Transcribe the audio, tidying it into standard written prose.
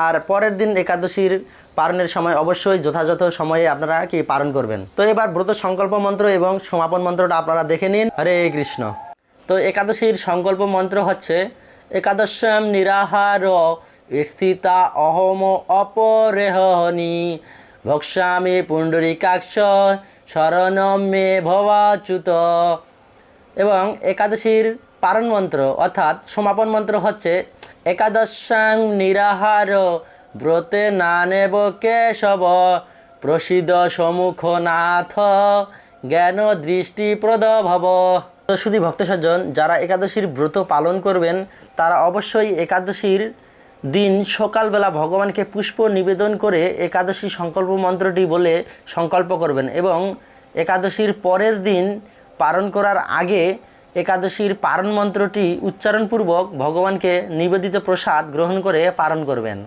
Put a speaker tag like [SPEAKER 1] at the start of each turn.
[SPEAKER 1] আর পরের দিন একাদশীর পালনের সময় অবশ্যই যথাযথ সময়ে আপনারা কি পালন করবেন। তো এবার ব্রত সংকল্প মন্ত্র এবং সমাপন মন্ত্রটা আপনারা দেখে নিন। হরে কৃষ্ণ। তো একাদশীর সংকল্প মন্ত্র হচ্ছে একাদশম নিরাহার স্থিতা অহম অপরেহনি ভক্ষ্যামি পুণ্ডরীকাক্ষ শরণম মে ভবাচ্যুত। এবং একাদশীর পারণ মন্ত্র অর্থাৎ সমাপন মন্ত্র হচ্ছে একাদশাং নিরাহার ব্রতে নানেব কেশব প্রসিদ্ধ সম্মুখ নাথ জ্ঞান দৃষ্টিপ্রদ ভব। তো শুধু ভক্ত সজ্জন যারা একাদশীর ব্রত পালন করবেন তারা অবশ্যই একাদশীর দিন সকালবেলা ভগবানকে পুষ্প নিবেদন করে একাদশী সংকল্প মন্ত্রটি বলে সংকল্প করবেন এবং একাদশীর পরের দিন পালন করার আগে একাদশীর পারণ মন্ত্রটি উচ্চারণপূর্বক ভগবানকে নিবেদিত প্রসাদ গ্রহণ করে পালন করবেন।